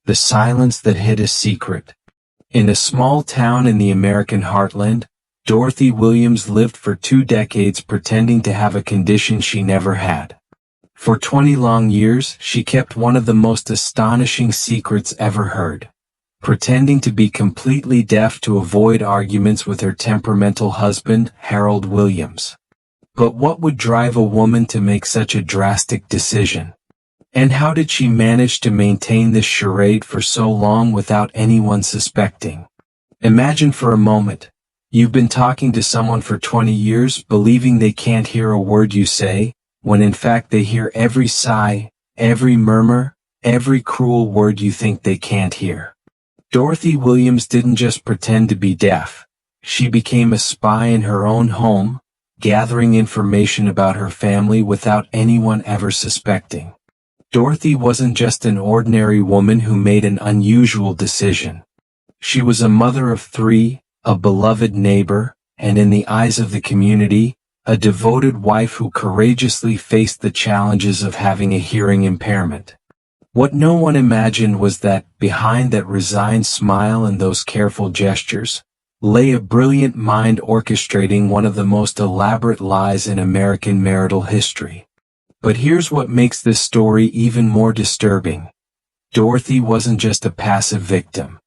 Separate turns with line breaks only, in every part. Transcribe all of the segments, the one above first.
The silence that hid a secret. In a small town in the American heartland, Dorothy Williams lived for 2 decades pretending to have a condition she never had. For 20 long years, she kept one of the most astonishing secrets ever heard, pretending to be completely deaf to avoid arguments with her temperamental husband, Harold Williams. But what would drive a woman to make such a drastic decision? And how did she manage to maintain this charade for so long without anyone suspecting? Imagine for a moment, you've been talking to someone for 20 years, believing they can't hear a word you say, when in fact they hear every sigh, every murmur, every cruel word you think they can't hear. Dorothy Williams didn't just pretend to be deaf. She became a spy in her own home, gathering information about her family without anyone ever suspecting. Dorothy wasn't just an ordinary woman who made an unusual decision. She was a mother of 3, a beloved neighbor, and in the eyes of the community, a devoted wife who courageously faced the challenges of having a hearing impairment. What no one imagined was that, behind that resigned smile and those careful gestures, lay a brilliant mind orchestrating one of the most elaborate lies in American marital history. But here's what makes this story even more disturbing. Dorothy wasn't just a passive victim.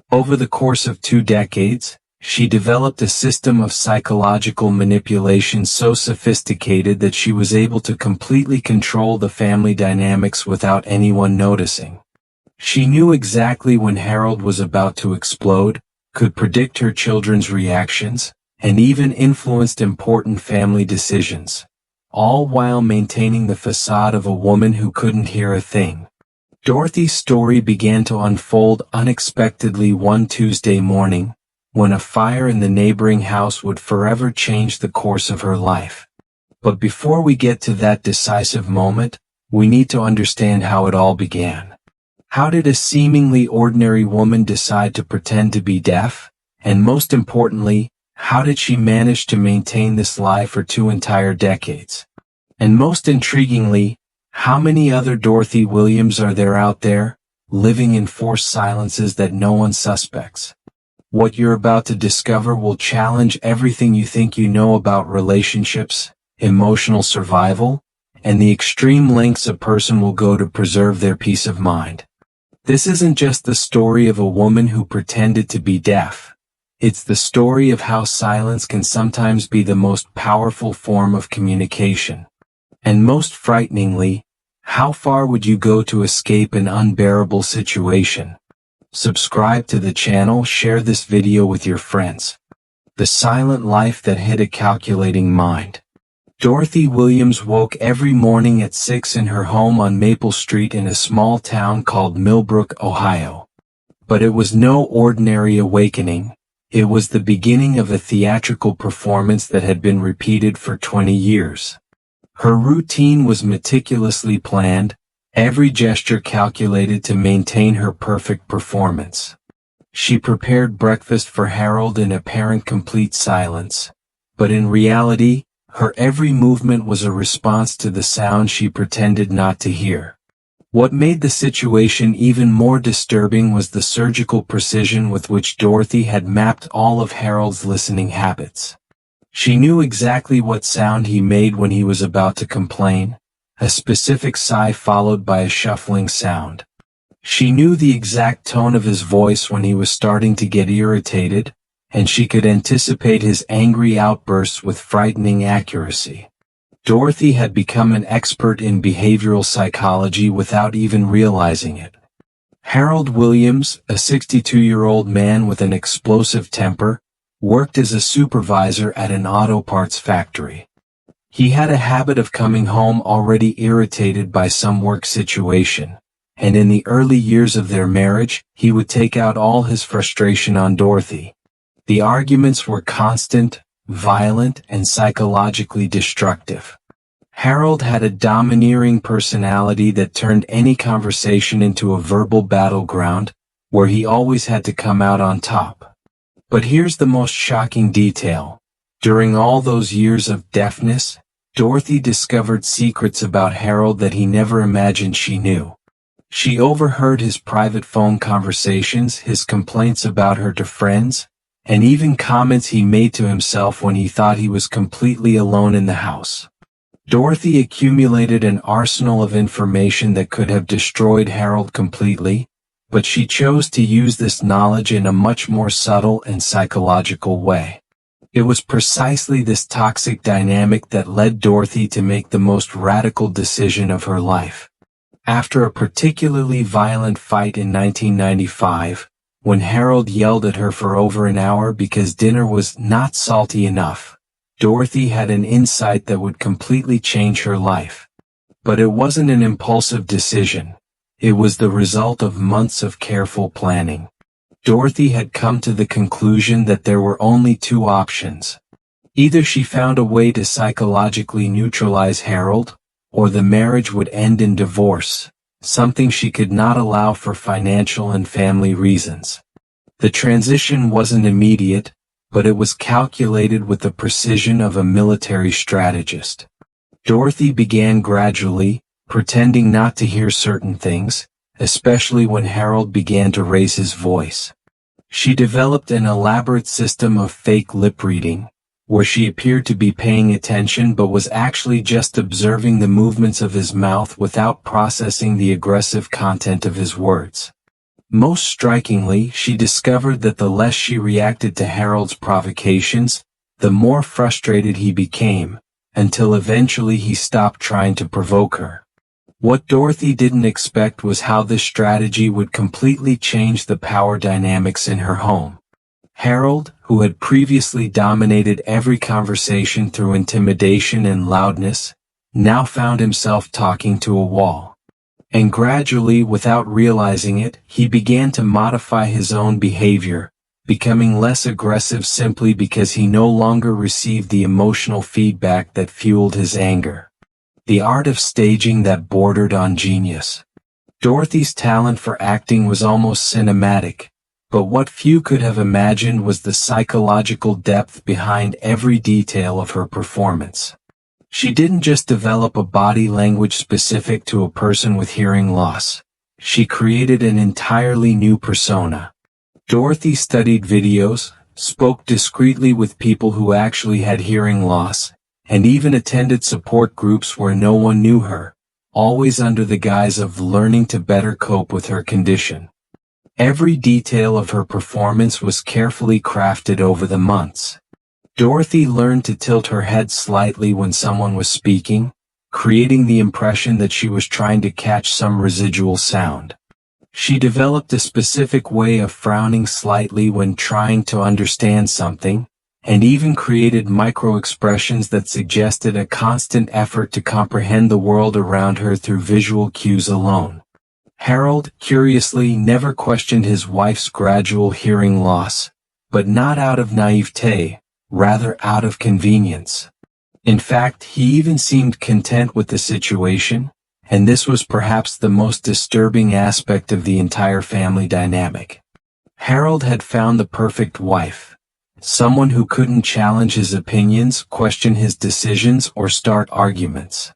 Over the course of 2 decades, she developed a system of psychological manipulation so sophisticated that she was able to completely control the family dynamics without anyone noticing. She knew exactly when Harold was about to explode, could predict her children's reactions, and even influenced important family decisions, all while maintaining the facade of a woman who couldn't hear a thing. Dorothy's story began to unfold unexpectedly one Tuesday morning, when a fire in the neighboring house would forever change the course of her life. But before we get to that decisive moment, we need to understand how it all began. How did a seemingly ordinary woman decide to pretend to be deaf? And most importantly, how did she manage to maintain this lie for 2 entire decades? And most intriguingly, how many other Dorothy Williams are there out there, living in forced silences that no one suspects? What you're about to discover will challenge everything you think you know about relationships, emotional survival, and the extreme lengths a person will go to preserve their peace of mind. This isn't just the story of a woman who pretended to be deaf. It's the story of how silence can sometimes be the most powerful form of communication. And most frighteningly, how far would you go to escape an unbearable situation? Subscribe to the channel, share this video with your friends. The silent life that hid a calculating mind. Dorothy Williams woke every morning at 6 in her home on Maple Street in a small town called Millbrook, Ohio. But it was no ordinary awakening. It was the beginning of a theatrical performance that had been repeated for 20 years. Her routine was meticulously planned, every gesture calculated to maintain her perfect performance. She prepared breakfast for Harold in apparent complete silence, but in reality, her every movement was a response to the sound she pretended not to hear. What made the situation even more disturbing was the surgical precision with which Dorothy had mapped all of Harold's listening habits. She knew exactly what sound he made when he was about to complain, a specific sigh followed by a shuffling sound. She knew the exact tone of his voice when he was starting to get irritated, and she could anticipate his angry outbursts with frightening accuracy. Dorothy had become an expert in behavioral psychology without even realizing it. Harold Williams, a 62-year-old man with an explosive temper, worked as a supervisor at an auto parts factory. He had a habit of coming home already irritated by some work situation, and in the early years of their marriage, he would take out all his frustration on Dorothy. The arguments were constant, violent, and psychologically destructive. Harold had a domineering personality that turned any conversation into a verbal battleground, where he always had to come out on top. But here's the most shocking detail. During all those years of deafness, Dorothy discovered secrets about Harold that he never imagined she knew. She overheard his private phone conversations, his complaints about her to friends, and even comments he made to himself when he thought he was completely alone in the house. Dorothy accumulated an arsenal of information that could have destroyed Harold completely, but she chose to use this knowledge in a much more subtle and psychological way. It was precisely this toxic dynamic that led Dorothy to make the most radical decision of her life. After a particularly violent fight in 1995, when Harold yelled at her for over an hour because dinner was not salty enough, Dorothy had an insight that would completely change her life. But it wasn't an impulsive decision. It was the result of months of careful planning. Dorothy had come to the conclusion that there were only two options. Either she found a way to psychologically neutralize Harold, or the marriage would end in divorce, something she could not allow for financial and family reasons. The transition wasn't immediate, but it was calculated with the precision of a military strategist. Dorothy began gradually, pretending not to hear certain things, especially when Harold began to raise his voice. She developed an elaborate system of fake lip reading, where she appeared to be paying attention but was actually just observing the movements of his mouth without processing the aggressive content of his words. Most strikingly, she discovered that the less she reacted to Harold's provocations, the more frustrated he became, until eventually he stopped trying to provoke her. What Dorothy didn't expect was how this strategy would completely change the power dynamics in her home. Harold, who had previously dominated every conversation through intimidation and loudness, now found himself talking to a wall. And gradually, without realizing it, he began to modify his own behavior, becoming less aggressive simply because he no longer received the emotional feedback that fueled his anger. The art of staging that bordered on genius. Dorothy's talent for acting was almost cinematic, but what few could have imagined was the psychological depth behind every detail of her performance. She didn't just develop a body language specific to a person with hearing loss. She created an entirely new persona. Dorothy studied videos, spoke discreetly with people who actually had hearing loss, and even attended support groups where no one knew her, always under the guise of learning to better cope with her condition. Every detail of her performance was carefully crafted over the months. Dorothy learned to tilt her head slightly when someone was speaking, creating the impression that she was trying to catch some residual sound. She developed a specific way of frowning slightly when trying to understand something, and even created micro-expressions that suggested a constant effort to comprehend the world around her through visual cues alone. Harold, curiously, never questioned his wife's gradual hearing loss, but not out of naivete, rather out of convenience. In fact, he even seemed content with the situation, and this was perhaps the most disturbing aspect of the entire family dynamic. Harold had found the perfect wife, someone who couldn't challenge his opinions, question his decisions, or start arguments.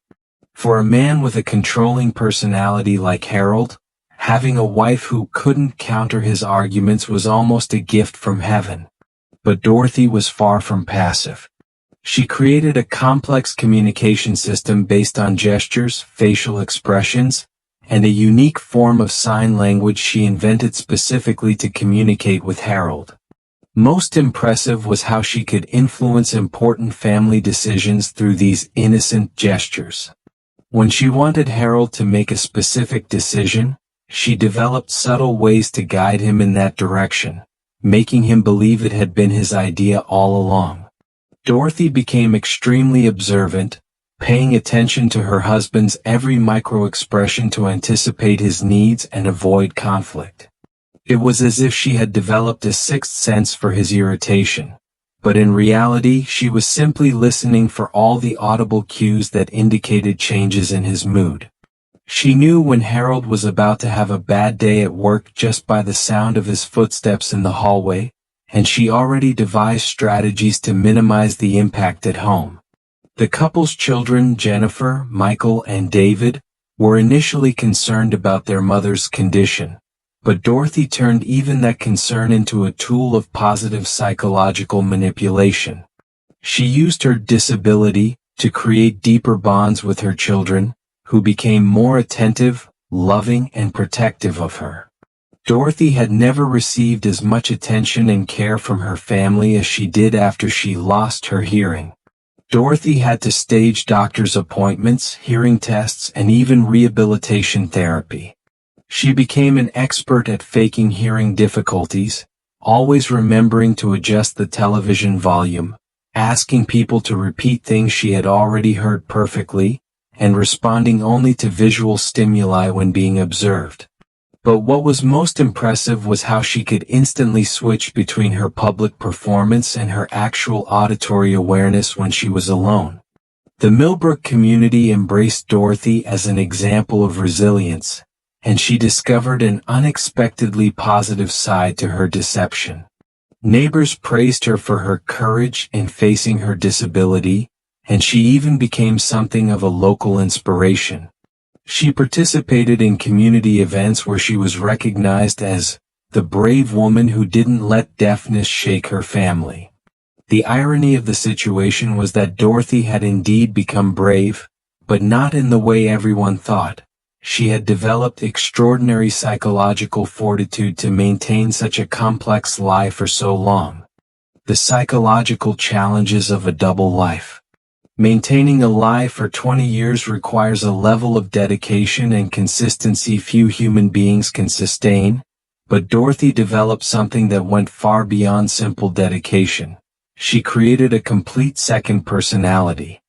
For a man with a controlling personality like Harold, having a wife who couldn't counter his arguments was almost a gift from heaven. But Dorothy was far from passive. She created a complex communication system based on gestures, facial expressions, and a unique form of sign language she invented specifically to communicate with Harold. Most impressive was how she could influence important family decisions through these innocent gestures. When she wanted Harold to make a specific decision, she developed subtle ways to guide him in that direction, making him believe it had been his idea all along. Dorothy became extremely observant, paying attention to her husband's every micro-expression to anticipate his needs and avoid conflict. It was as if she had developed a sixth sense for his irritation, but in reality she was simply listening for all the audible cues that indicated changes in his mood. She knew when Harold was about to have a bad day at work just by the sound of his footsteps in the hallway, and she already devised strategies to minimize the impact at home. The couple's children, Jennifer, Michael, and David, were initially concerned about their mother's condition, but Dorothy turned even that concern into a tool of positive psychological manipulation. She used her disability to create deeper bonds with her children, who became more attentive, loving, and protective of her. Dorothy had never received as much attention and care from her family as she did after she lost her hearing. Dorothy had to stage doctor's appointments, hearing tests, and even rehabilitation therapy. She became an expert at faking hearing difficulties, always remembering to adjust the television volume, asking people to repeat things she had already heard perfectly, and responding only to visual stimuli when being observed. But what was most impressive was how she could instantly switch between her public performance and her actual auditory awareness when she was alone. The Millbrook community embraced Dorothy as an example of resilience, and she discovered an unexpectedly positive side to her deception. Neighbors praised her for her courage in facing her disability, and she even became something of a local inspiration. She participated in community events where she was recognized as the brave woman who didn't let deafness shake her family. The irony of the situation was that Dorothy had indeed become brave, but not in the way everyone thought. She had developed extraordinary psychological fortitude to maintain such a complex lie for so long. The psychological challenges of a double life. Maintaining a lie for 20 years requires a level of dedication and consistency few human beings can sustain, but Dorothy developed something that went far beyond simple dedication. She created a complete second personality.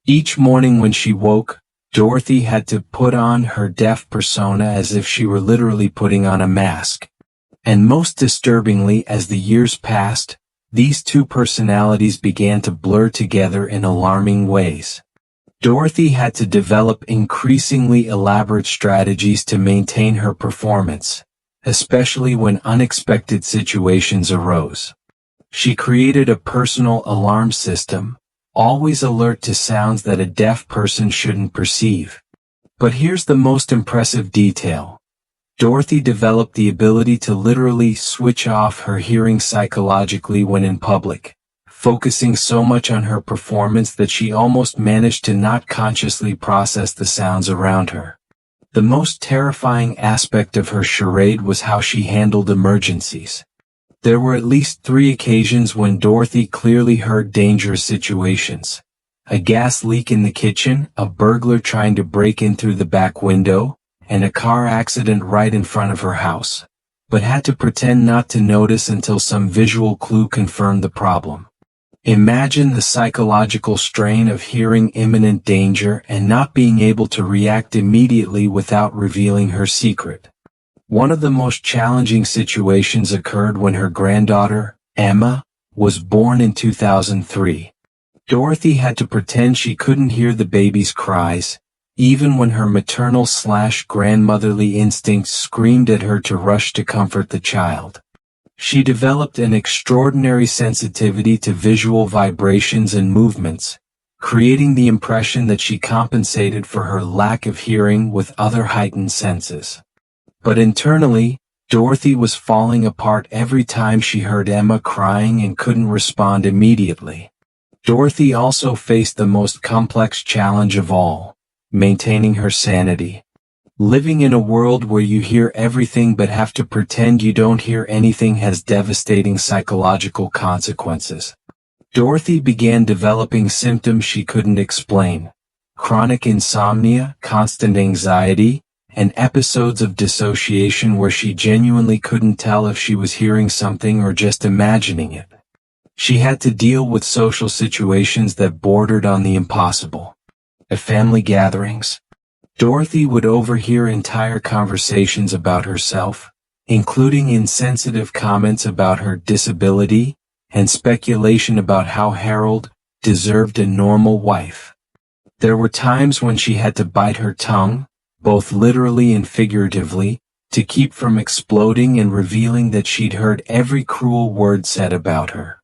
Each morning when she woke, Dorothy had to put on her deaf persona as if she were literally putting on a mask. And most disturbingly, as the years passed, these two personalities began to blur together in alarming ways. Dorothy had to develop increasingly elaborate strategies to maintain her performance, especially when unexpected situations arose. She created a personal alarm system, always alert to sounds that a deaf person shouldn't perceive. But here's the most impressive detail. Dorothy developed the ability to literally switch off her hearing psychologically when in public, focusing so much on her performance that she almost managed to not consciously process the sounds around her. The most terrifying aspect of her charade was how she handled emergencies. There were at least 3 occasions when Dorothy clearly heard dangerous situations. A gas leak in the kitchen, a burglar trying to break in through the back window, and a car accident right in front of her house, but had to pretend not to notice until some visual clue confirmed the problem. Imagine the psychological strain of hearing imminent danger and not being able to react immediately without revealing her secret. One of the most challenging situations occurred when her granddaughter, Emma, was born in 2003. Dorothy had to pretend she couldn't hear the baby's cries, even when her maternal/grandmotherly instincts screamed at her to rush to comfort the child. She developed an extraordinary sensitivity to visual vibrations and movements, creating the impression that she compensated for her lack of hearing with other heightened senses. But internally, Dorothy was falling apart every time she heard Emma crying and couldn't respond immediately. Dorothy also faced the most complex challenge of all: maintaining her sanity. Living in a world where you hear everything but have to pretend you don't hear anything has devastating psychological consequences. Dorothy began developing symptoms she couldn't explain: chronic insomnia, constant anxiety, and episodes of dissociation where she genuinely couldn't tell if she was hearing something or just imagining it. She had to deal with social situations that bordered on the impossible. At family gatherings, Dorothy would overhear entire conversations about herself, including insensitive comments about her disability and speculation about how Harold deserved a normal wife. There were times when she had to bite her tongue, both literally and figuratively, to keep from exploding and revealing that she'd heard every cruel word said about her.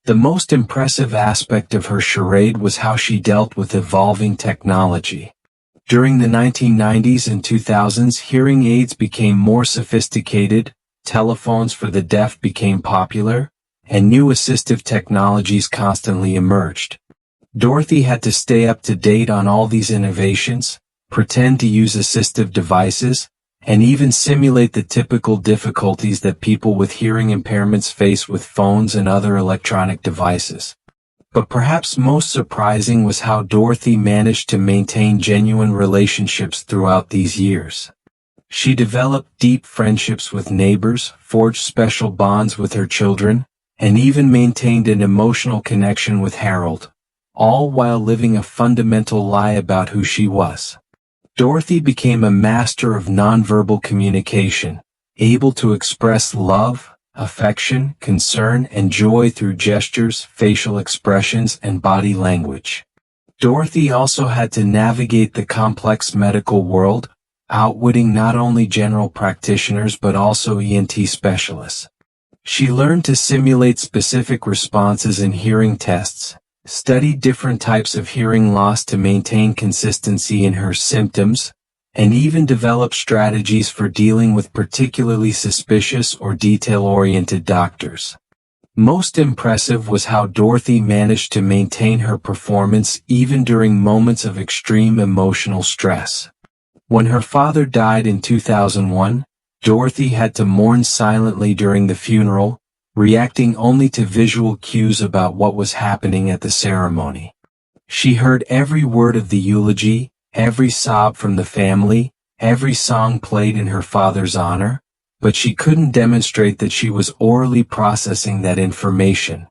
The most impressive aspect of her charade was how she dealt with evolving technology. During the 1990s and 2000s, hearing aids became more sophisticated, telephones for the deaf became popular, and new assistive technologies constantly emerged. Dorothy had to stay up to date on all these innovations, pretend to use assistive devices, and even simulate the typical difficulties that people with hearing impairments face with phones and other electronic devices. But perhaps most surprising was how Dorothy managed to maintain genuine relationships throughout these years. She developed deep friendships with neighbors, forged special bonds with her children, and even maintained an emotional connection with Harold, all while living a fundamental lie about who she was. Dorothy became a master of nonverbal communication, able to express love, affection, concern, and joy through gestures, facial expressions, and body language. Dorothy also had to navigate the complex medical world, outwitting not only general practitioners but also ENT specialists. She learned to simulate specific responses in hearing tests, studied different types of hearing loss to maintain consistency in her symptoms, and even developed strategies for dealing with particularly suspicious or detail-oriented doctors. Most impressive was how Dorothy managed to maintain her performance even during moments of extreme emotional stress. When her father died in 2001, Dorothy had to mourn silently during the funeral, reacting only to visual cues about what was happening at the ceremony. She heard every word of the eulogy, every sob from the family, every song played in her father's honor, but she couldn't demonstrate that she was orally processing that information.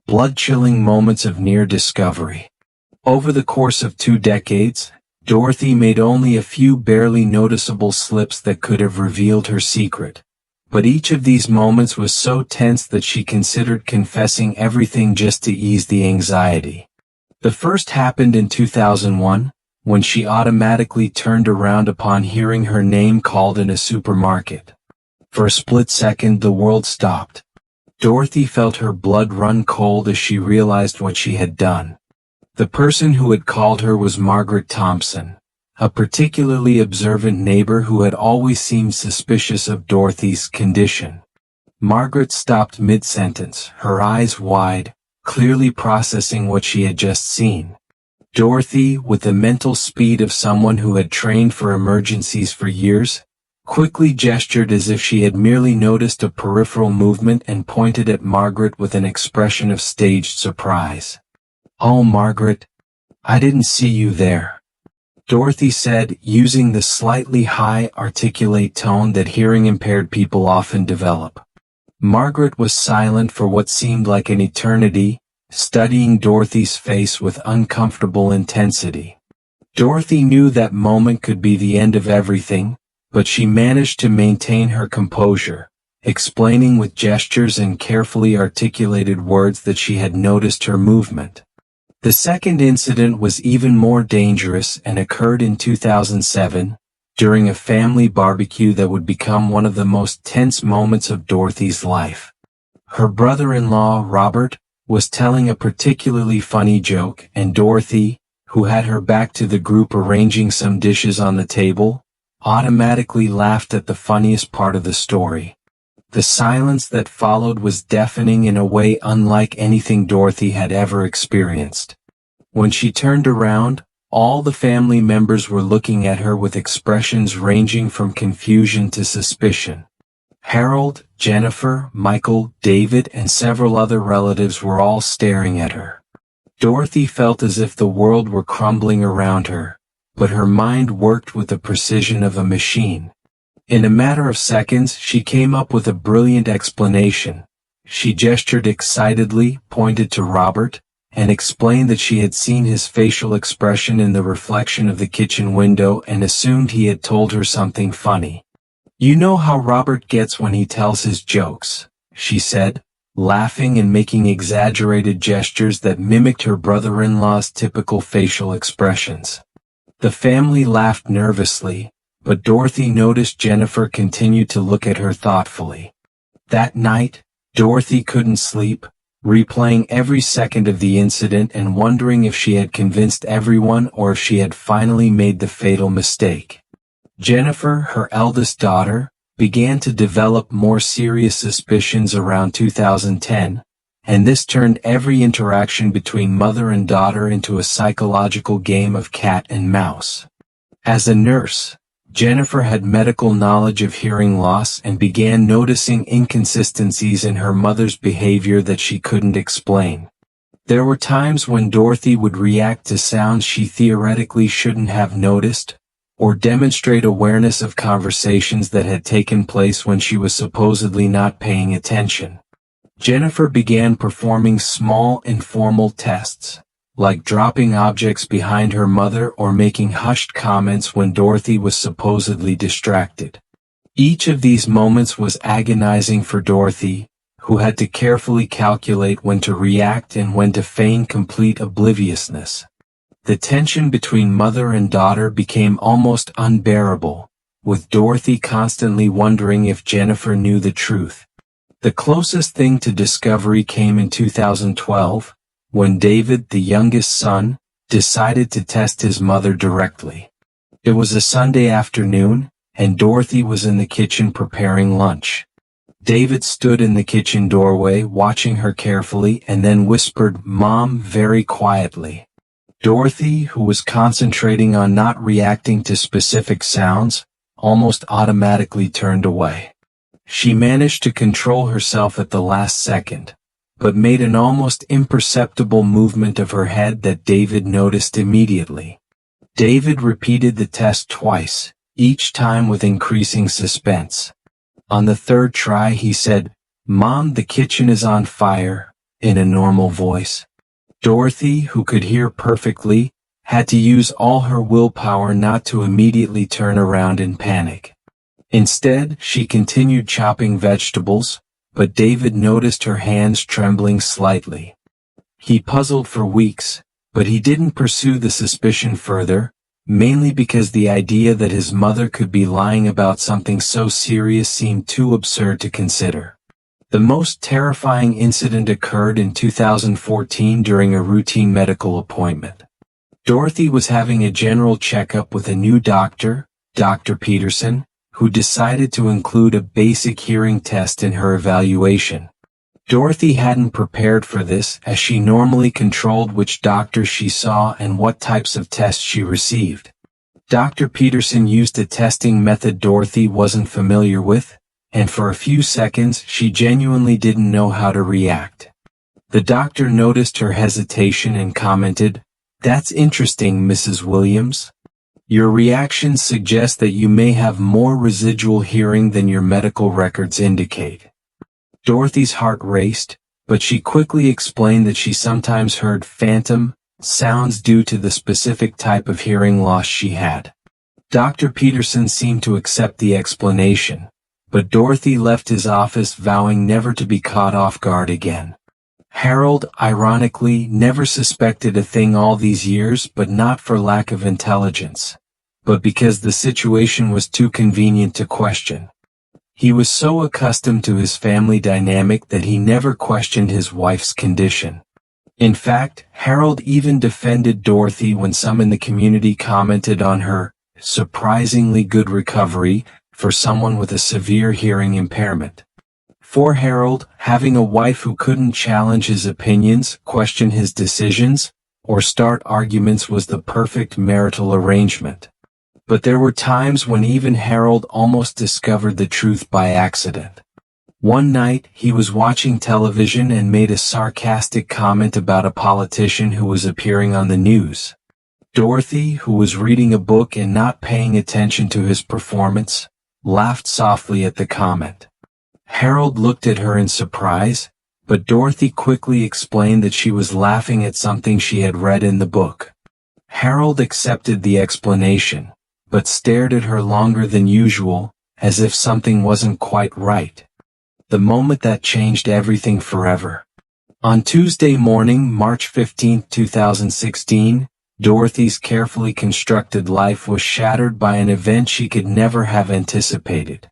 Blood-chilling moments of near discovery. Over the course of 2 decades, Dorothy made only a few barely noticeable slips that could have revealed her secret. But each of these moments was so tense that she considered confessing everything just to ease the anxiety. The first happened in 2001, when she automatically turned around upon hearing her name called in a supermarket. For a split second, the world stopped. Dorothy felt her blood run cold as she realized what she had done. The person who had called her was Margaret Thompson, a particularly observant neighbor who had always seemed suspicious of Dorothy's condition. Margaret stopped mid-sentence, her eyes wide, clearly processing what she had just seen. Dorothy, with the mental speed of someone who had trained for emergencies for years, quickly gestured as if she had merely noticed a peripheral movement and pointed at Margaret with an expression of staged surprise. "Oh, Margaret, I didn't see you there," Dorothy said, using the slightly high, articulate tone that hearing-impaired people often develop. Margaret was silent for what seemed like an eternity, studying Dorothy's face with uncomfortable intensity. Dorothy knew that moment could be the end of everything, but she managed to maintain her composure, explaining with gestures and carefully articulated words that she had noticed her movement. The second incident was even more dangerous and occurred in 2007, during a family barbecue that would become one of the most tense moments of Dorothy's life. Her brother-in-law, Robert, was telling a particularly funny joke, and Dorothy, who had her back to the group arranging some dishes on the table, automatically laughed at the funniest part of the story. The silence that followed was deafening in a way unlike anything Dorothy had ever experienced. When she turned around, all the family members were looking at her with expressions ranging from confusion to suspicion. Harold, Jennifer, Michael, David, and several other relatives were all staring at her. Dorothy felt as if the world were crumbling around her, but her mind worked with the precision of a machine. In a matter of seconds, she came up with a brilliant explanation. She gestured excitedly, pointed to Robert, and explained that she had seen his facial expression in the reflection of the kitchen window and assumed he had told her something funny. "You know how Robert gets when he tells his jokes," she said, laughing and making exaggerated gestures that mimicked her brother-in-law's typical facial expressions. The family laughed nervously, but Dorothy noticed Jennifer continued to look at her thoughtfully. That night, Dorothy couldn't sleep, replaying every second of the incident and wondering if she had convinced everyone or if she had finally made the fatal mistake. Jennifer, her eldest daughter, began to develop more serious suspicions around 2010, and this turned every interaction between mother and daughter into a psychological game of cat and mouse. As a nurse, Jennifer had medical knowledge of hearing loss and began noticing inconsistencies in her mother's behavior that she couldn't explain. There were times when Dorothy would react to sounds she theoretically shouldn't have noticed, or demonstrate awareness of conversations that had taken place when she was supposedly not paying attention. Jennifer began performing small informal tests, like dropping objects behind her mother or making hushed comments when Dorothy was supposedly distracted. Each of these moments was agonizing for Dorothy, who had to carefully calculate when to react and when to feign complete obliviousness. The tension between mother and daughter became almost unbearable, with Dorothy constantly wondering if Jennifer knew the truth. The closest thing to discovery came in 2012, when David, the youngest son, decided to test his mother directly. It was a Sunday afternoon, and Dorothy was in the kitchen preparing lunch. David stood in the kitchen doorway watching her carefully and then whispered, "Mom," very quietly. Dorothy, who was concentrating on not reacting to specific sounds, almost automatically turned away. She managed to control herself at the last second, but made an almost imperceptible movement of her head that David noticed immediately. David repeated the test twice, each time with increasing suspense. On the third try he said, "Mom, the kitchen is on fire," in a normal voice. Dorothy, who could hear perfectly, had to use all her willpower not to immediately turn around in panic. Instead, she continued chopping vegetables, but David noticed her hands trembling slightly. He puzzled for weeks, but he didn't pursue the suspicion further, mainly because the idea that his mother could be lying about something so serious seemed too absurd to consider. The most terrifying incident occurred in 2014 during a routine medical appointment. Dorothy was having a general checkup with a new doctor, Dr. Peterson, who decided to include a basic hearing test in her evaluation. Dorothy hadn't prepared for this, as she normally controlled which doctor she saw and what types of tests she received. Dr. Peterson used a testing method Dorothy wasn't familiar with, and for a few seconds she genuinely didn't know how to react. The doctor noticed her hesitation and commented, "That's interesting, Mrs. Williams. Your reactions suggest that you may have more residual hearing than your medical records indicate." Dorothy's heart raced, but she quickly explained that she sometimes heard phantom sounds due to the specific type of hearing loss she had. Dr. Peterson seemed to accept the explanation, but Dorothy left his office vowing never to be caught off guard again. Harold, ironically, never suspected a thing all these years, but not for lack of intelligence, but because the situation was too convenient to question. He was so accustomed to his family dynamic that he never questioned his wife's condition. In fact, Harold even defended Dorothy when some in the community commented on her surprisingly good recovery for someone with a severe hearing impairment. For Harold, having a wife who couldn't challenge his opinions, question his decisions, or start arguments was the perfect marital arrangement. But there were times when even Harold almost discovered the truth by accident. One night, he was watching television and made a sarcastic comment about a politician who was appearing on the news. Dorothy, who was reading a book and not paying attention to his performance, laughed softly at the comment. Harold looked at her in surprise, but Dorothy quickly explained that she was laughing at something she had read in the book. Harold accepted the explanation, but stared at her longer than usual, as if something wasn't quite right. The moment that changed everything forever. On Tuesday morning, March 15, 2016, Dorothy's carefully constructed life was shattered by an event she could never have anticipated.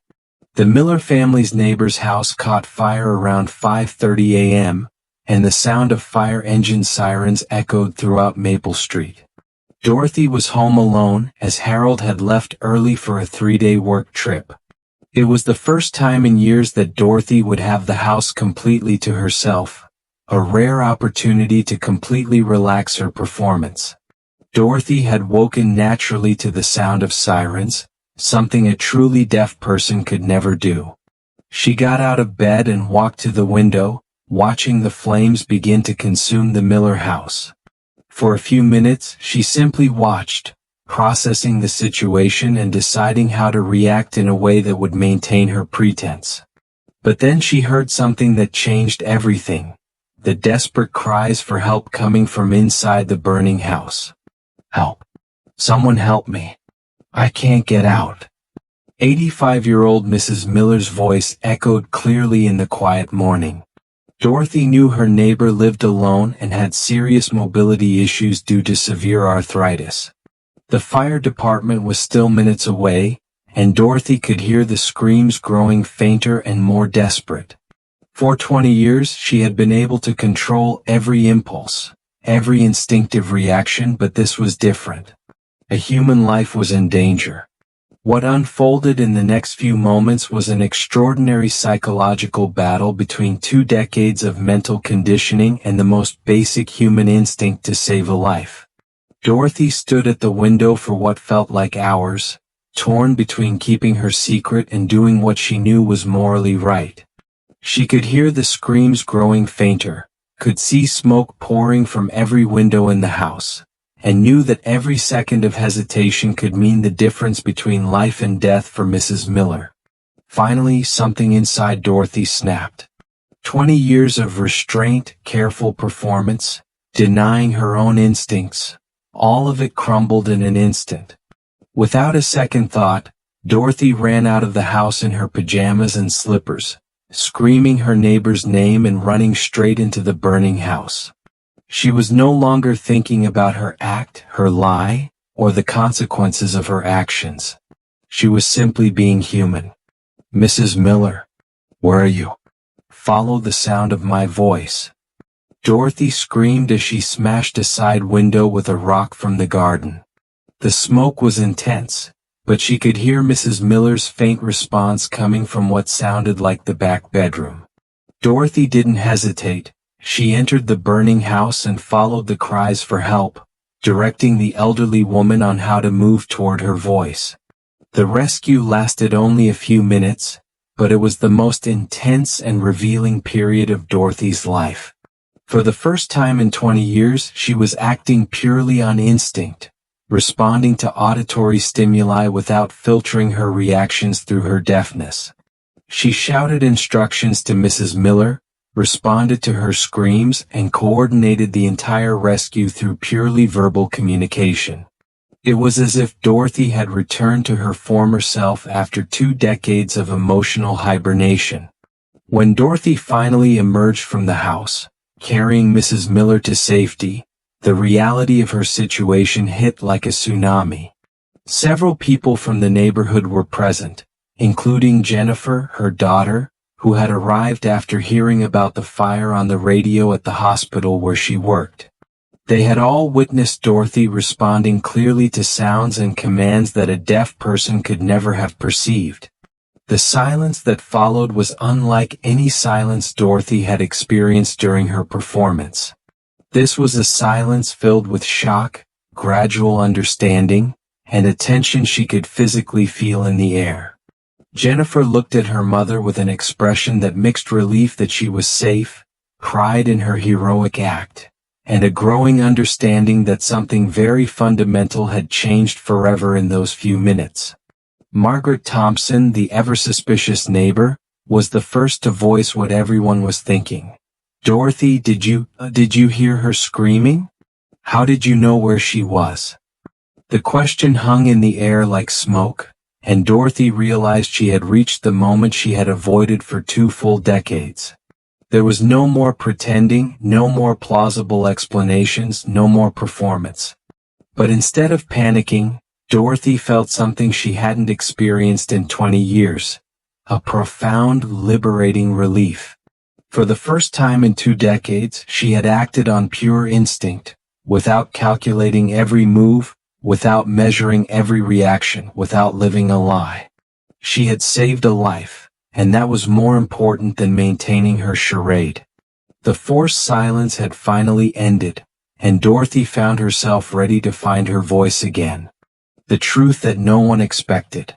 The Miller family's neighbor's house caught fire around 5:30 a.m., and the sound of fire engine sirens echoed throughout Maple Street. Dorothy was home alone, as Harold had left early for a 3-day work trip. It was the first time in years that Dorothy would have the house completely to herself, a rare opportunity to completely relax her performance. Dorothy had woken naturally to the sound of sirens, something a truly deaf person could never do. She got out of bed and walked to the window, watching the flames begin to consume the Miller house. For a few minutes, she simply watched, processing the situation and deciding how to react in a way that would maintain her pretense. But then she heard something that changed everything: the desperate cries for help coming from inside the burning house. "Help! Someone help me! I can't get out!" 85-year-old Mrs. Miller's voice echoed clearly in the quiet morning. Dorothy knew her neighbor lived alone and had serious mobility issues due to severe arthritis. The fire department was still minutes away, and Dorothy could hear the screams growing fainter and more desperate. For 20 years she had been able to control every impulse, every instinctive reaction, but this was different. A human life was in danger. What unfolded in the next few moments was an extraordinary psychological battle between 2 decades of mental conditioning and the most basic human instinct to save a life. Dorothy stood at the window for what felt like hours, torn between keeping her secret and doing what she knew was morally right. She could hear the screams growing fainter, could see smoke pouring from every window in the house, and knew that every second of hesitation could mean the difference between life and death for Mrs. Miller. Finally, something inside Dorothy snapped. 20 years of restraint, careful performance, denying her own instincts, all of it crumbled in an instant. Without a second thought, Dorothy ran out of the house in her pajamas and slippers, screaming her neighbor's name and running straight into the burning house. She was no longer thinking about her act, her lie, or the consequences of her actions. She was simply being human. "Mrs. Miller, where are you? Follow the sound of my voice." Dorothy screamed as she smashed a side window with a rock from the garden. The smoke was intense, but she could hear Mrs. Miller's faint response coming from what sounded like the back bedroom. Dorothy didn't hesitate. She entered the burning house and followed the cries for help, directing the elderly woman on how to move toward her voice. The rescue lasted only a few minutes, but it was the most intense and revealing period of Dorothy's life. For the first time in 20 years, she was acting purely on instinct, responding to auditory stimuli without filtering her reactions through her deafness. She shouted instructions to Mrs. Miller, responded to her screams, and coordinated the entire rescue through purely verbal communication. It was as if Dorothy had returned to her former self after 2 decades of emotional hibernation. When Dorothy finally emerged from the house, carrying Mrs. Miller to safety, the reality of her situation hit like a tsunami. Several people from the neighborhood were present, including Jennifer, her daughter, who had arrived after hearing about the fire on the radio at the hospital where she worked. They had all witnessed Dorothy responding clearly to sounds and commands that a deaf person could never have perceived. The silence that followed was unlike any silence Dorothy had experienced during her performance. This was a silence filled with shock, gradual understanding, and a tension she could physically feel in the air. Jennifer looked at her mother with an expression that mixed relief that she was safe, pride in her heroic act, and a growing understanding that something very fundamental had changed forever in those few minutes. Margaret Thompson, the ever-suspicious neighbor, was the first to voice what everyone was thinking. "Dorothy, did you hear her screaming? How did you know where she was?" The question hung in the air like smoke, and Dorothy realized she had reached the moment she had avoided for 2 full decades. There was no more pretending, no more plausible explanations, no more performance. But instead of panicking, Dorothy felt something she hadn't experienced in 20 years. A profound, liberating relief. For the first time in 2 decades, she had acted on pure instinct, without calculating every move, without measuring every reaction, without living a lie. She had saved a life, and that was more important than maintaining her charade. The forced silence had finally ended, and Dorothy found herself ready to find her voice again. The truth that no one expected.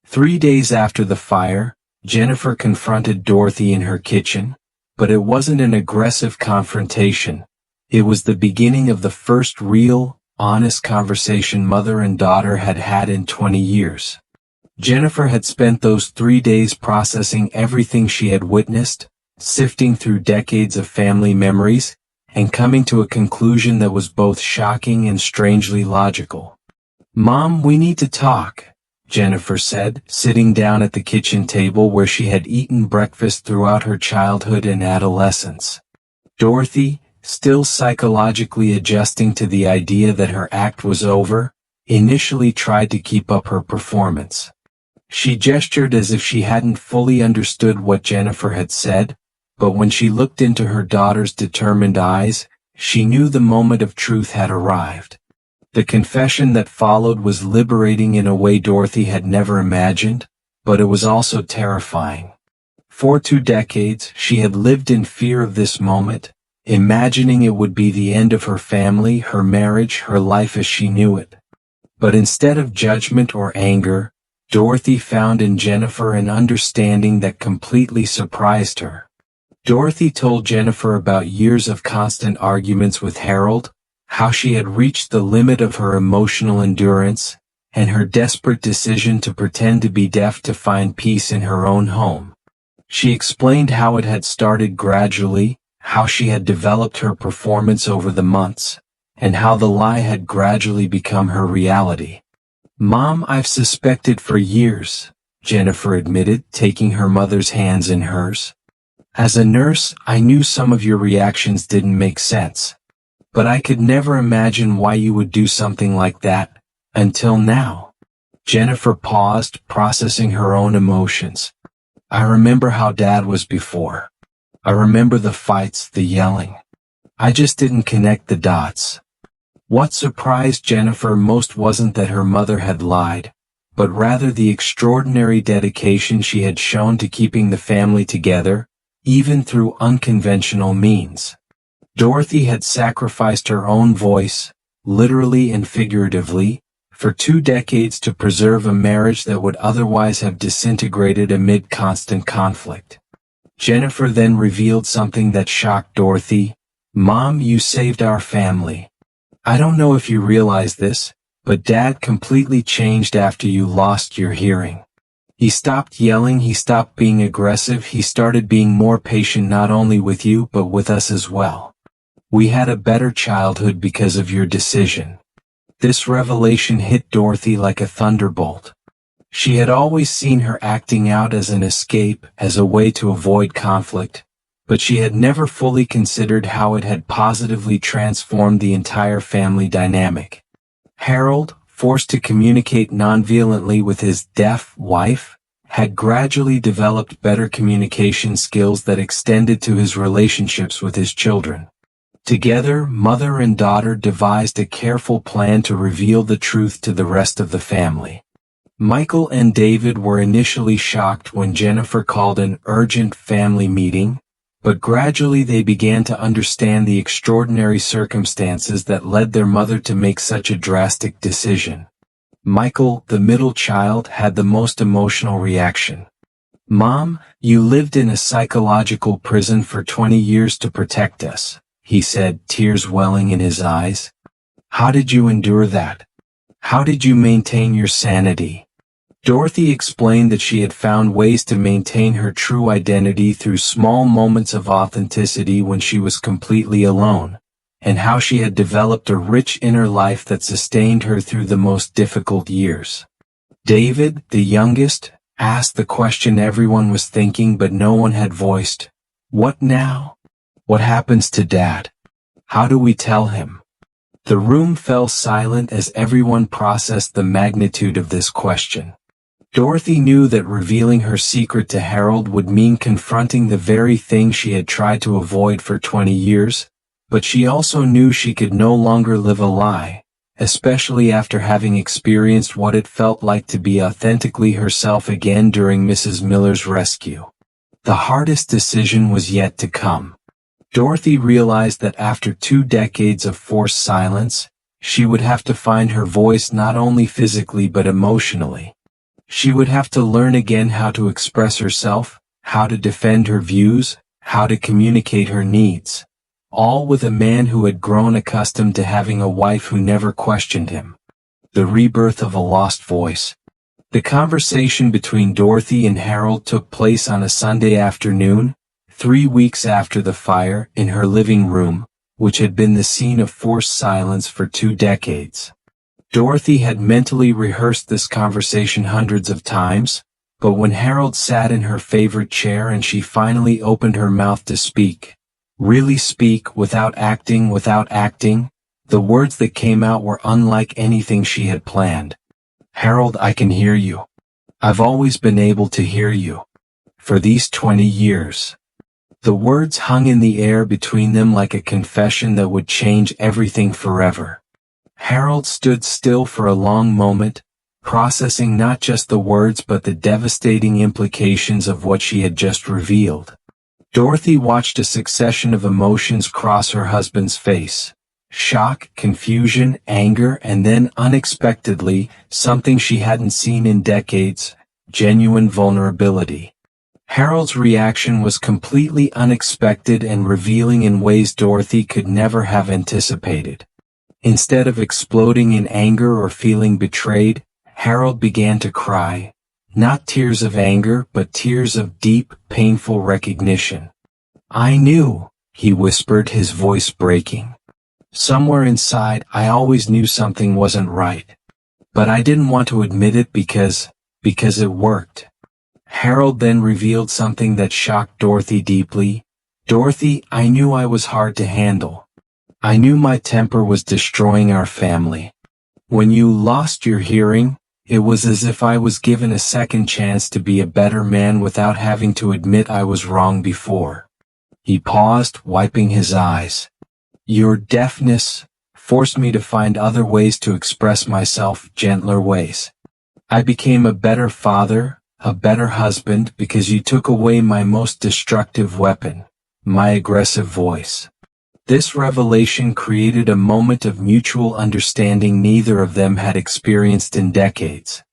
3 days after the fire, Jennifer confronted Dorothy in her kitchen, but it wasn't an aggressive confrontation. It was the beginning of the first real, honest conversation mother and daughter had had in 20 years. Jennifer had spent those 3 days processing everything she had witnessed, sifting through decades of family memories, and coming to a conclusion that was both shocking and strangely logical. "Mom, we need to talk," Jennifer said, sitting down at the kitchen table where she had eaten breakfast throughout her childhood and adolescence. Dorothy, still psychologically adjusting to the idea that her act was over, initially tried to keep up her performance. She gestured as if she hadn't fully understood what Jennifer had said, but when she looked into her daughter's determined eyes, she knew the moment of truth had arrived. The confession that followed was liberating in a way Dorothy had never imagined, but it was also terrifying. For 2 decades, she had lived in fear of this moment, imagining it would be the end of her family, her marriage, her life as she knew it. But instead of judgment or anger, Dorothy found in Jennifer an understanding that completely surprised her. Dorothy told Jennifer about years of constant arguments with Harold, how she had reached the limit of her emotional endurance, and her desperate decision to pretend to be deaf to find peace in her own home. She explained how it had started gradually, how she had developed her performance over the months, and how the lie had gradually become her reality. "Mom, I've suspected for years," Jennifer admitted, taking her mother's hands in hers. "As a nurse, I knew some of your reactions didn't make sense. But I could never imagine why you would do something like that, until now." Jennifer paused, processing her own emotions. "I remember how Dad was before. I remember the fights, the yelling. I just didn't connect the dots." What surprised Jennifer most wasn't that her mother had lied, but rather the extraordinary dedication she had shown to keeping the family together, even through unconventional means. Dorothy had sacrificed her own voice, literally and figuratively, for 2 decades to preserve a marriage that would otherwise have disintegrated amid constant conflict. Jennifer then revealed something that shocked Dorothy. "Mom, you saved our family. I don't know if you realize this, but Dad completely changed after you lost your hearing. He stopped yelling, he stopped being aggressive, he started being more patient not only with you but with us as well. We had a better childhood because of your decision." This revelation hit Dorothy like a thunderbolt. She had always seen her acting out as an escape, as a way to avoid conflict, but she had never fully considered how it had positively transformed the entire family dynamic. Harold, forced to communicate nonviolently with his deaf wife, had gradually developed better communication skills that extended to his relationships with his children. Together, mother and daughter devised a careful plan to reveal the truth to the rest of the family. Michael and David were initially shocked when Jennifer called an urgent family meeting, but gradually they began to understand the extraordinary circumstances that led their mother to make such a drastic decision. Michael, the middle child, had the most emotional reaction. "Mom, you lived in a psychological prison for 20 years to protect us," he said, tears welling in his eyes. "How did you endure that? How did you maintain your sanity?" Dorothy explained that she had found ways to maintain her true identity through small moments of authenticity when she was completely alone, and how she had developed a rich inner life that sustained her through the most difficult years. David, the youngest, asked the question everyone was thinking but no one had voiced. "What now? What happens to Dad? How do we tell him?" The room fell silent as everyone processed the magnitude of this question. Dorothy knew that revealing her secret to Harold would mean confronting the very thing she had tried to avoid for 20 years, but she also knew she could no longer live a lie, especially after having experienced what it felt like to be authentically herself again during Mrs. Miller's rescue. The hardest decision was yet to come. Dorothy realized that after 2 decades of forced silence, she would have to find her voice not only physically but emotionally. She would have to learn again how to express herself, how to defend her views, how to communicate her needs, all with a man who had grown accustomed to having a wife who never questioned him. The rebirth of a lost voice. The conversation between Dorothy and Harold took place on a Sunday afternoon, 3 weeks after the fire, in her living room, which had been the scene of forced silence for 2 decades. Dorothy had mentally rehearsed this conversation hundreds of times, but when Harold sat in her favorite chair and she finally opened her mouth to speak, really speak without acting, the words that came out were unlike anything she had planned. "Harold, I can hear you. I've always been able to hear you. For these 20 years. The words hung in the air between them like a confession that would change everything forever. Harold stood still for a long moment, processing not just the words but the devastating implications of what she had just revealed. Dorothy watched a succession of emotions cross her husband's face. Shock, confusion, anger, and then, unexpectedly, something she hadn't seen in decades, genuine vulnerability. Harold's reaction was completely unexpected and revealing in ways Dorothy could never have anticipated. Instead of exploding in anger or feeling betrayed, Harold began to cry. Not tears of anger, but tears of deep, painful recognition. "I knew," he whispered, his voice breaking. "Somewhere inside, I always knew something wasn't right. But I didn't want to admit it because it worked." Harold then revealed something that shocked Dorothy deeply. "Dorothy, I knew I was hard to handle. I knew my temper was destroying our family. When you lost your hearing, it was as if I was given a second chance to be a better man without having to admit I was wrong before." He paused, wiping his eyes. "Your deafness forced me to find other ways to express myself, gentler ways. I became a better father, a better husband, because you took away my most destructive weapon, my aggressive voice." This revelation created a moment of mutual understanding neither of them had experienced in decades.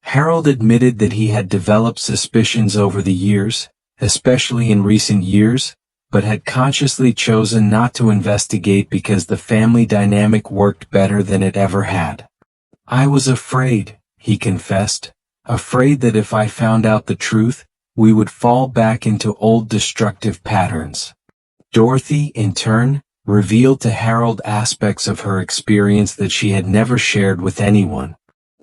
Harold admitted that he had developed suspicions over the years, especially in recent years, but had consciously chosen not to investigate because the family dynamic worked better than it ever had. "I was afraid," he confessed, "afraid that if I found out the truth, we would fall back into old destructive patterns." Dorothy, in turn, revealed to Harold aspects of her experience that she had never shared with anyone.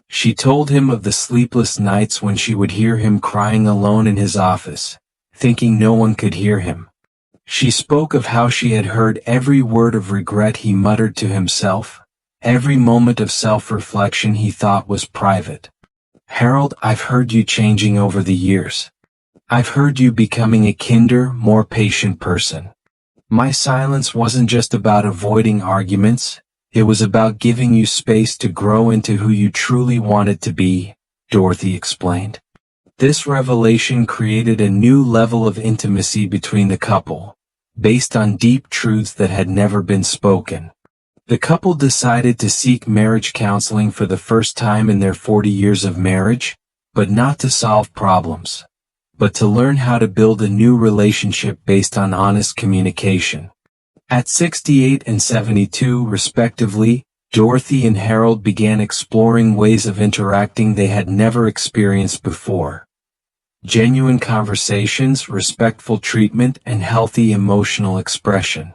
She told him of the sleepless nights when she would hear him crying alone in his office, thinking no one could hear him. She spoke of how she had heard every word of regret he muttered to himself, every moment of self-reflection he thought was private. "Harold, I've heard you changing over the years. I've heard you becoming a kinder, more patient person. My silence wasn't just about avoiding arguments, it was about giving you space to grow into who you truly wanted to be," Dorothy explained. This revelation created a new level of intimacy between the couple, based on deep truths that had never been spoken. The couple decided to seek marriage counseling for the first time in their 40 years of marriage, but not to solve problems, but to learn how to build a new relationship based on honest communication. At 68 and 72 respectively, Dorothy and Harold began exploring ways of interacting they had never experienced before. Genuine conversations, respectful treatment, and healthy emotional expression.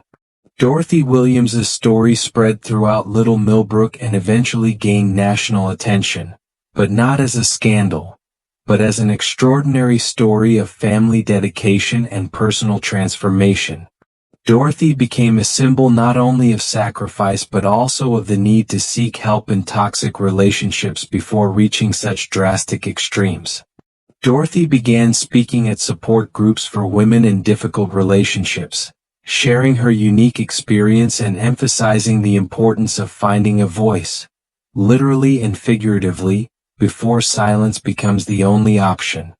Dorothy Williams's story spread throughout Little Millbrook and eventually gained national attention, but not as a scandal, but as an extraordinary story of family dedication and personal transformation. Dorothy became a symbol not only of sacrifice but also of the need to seek help in toxic relationships before reaching such drastic extremes. Dorothy began speaking at support groups for women in difficult relationships, sharing her unique experience and emphasizing the importance of finding a voice, literally and figuratively, before silence becomes the only option.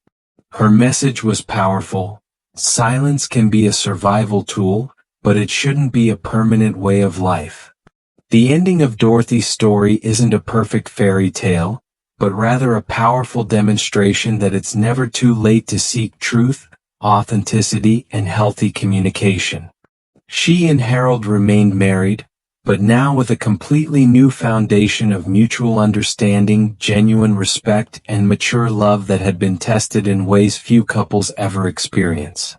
Her message was powerful. Silence can be a survival tool, but it shouldn't be a permanent way of life. The ending of Dorothy's story isn't a perfect fairy tale, but rather a powerful demonstration that it's never too late to seek truth, authenticity, and healthy communication. She and Harold remained married, but now with a completely new foundation of mutual understanding, genuine respect, and mature love that had been tested in ways few couples ever experience.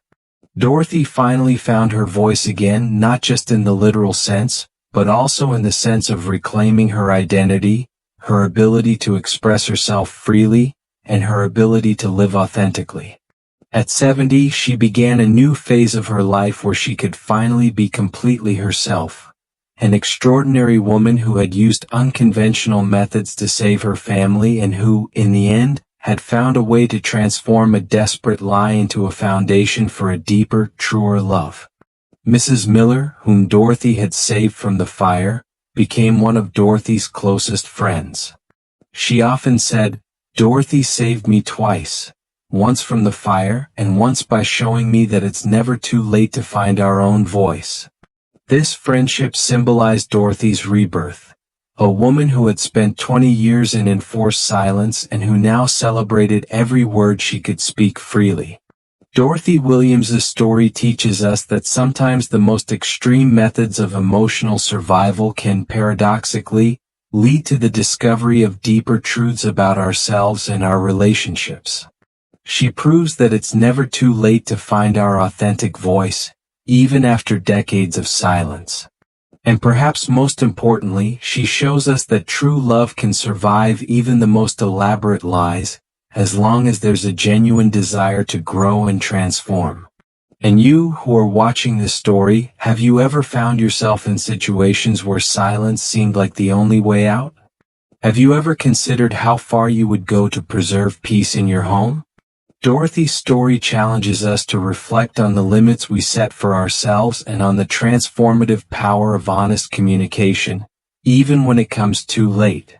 Dorothy finally found her voice again, not just in the literal sense, but also in the sense of reclaiming her identity, her ability to express herself freely, and her ability to live authentically. At 70, she began a new phase of her life where she could finally be completely herself. An extraordinary woman who had used unconventional methods to save her family and who, in the end, had found a way to transform a desperate lie into a foundation for a deeper, truer love. Mrs. Miller, whom Dorothy had saved from the fire, became one of Dorothy's closest friends. She often said, "Dorothy saved me twice, once from the fire and once by showing me that it's never too late to find our own voice." This friendship symbolized Dorothy's rebirth, a woman who had spent 20 years in enforced silence and who now celebrated every word she could speak freely. Dorothy Williams' story teaches us that sometimes the most extreme methods of emotional survival can paradoxically lead to the discovery of deeper truths about ourselves and our relationships. She proves that it's never too late to find our authentic voice, even after decades of silence. And perhaps most importantly, she shows us that true love can survive even the most elaborate lies, as long as there's a genuine desire to grow and transform. And you, who are watching this story, have you ever found yourself in situations where silence seemed like the only way out? Have you ever considered how far you would go to preserve peace in your home? Dorothy's story challenges us to reflect on the limits we set for ourselves and on the transformative power of honest communication, even when it comes too late.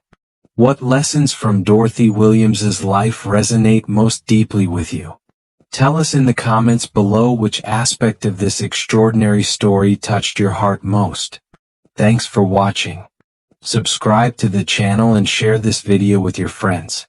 What lessons from Dorothy Williams' life resonate most deeply with you? Tell us in the comments below which aspect of this extraordinary story touched your heart most. Thanks for watching. Subscribe to the channel and share this video with your friends.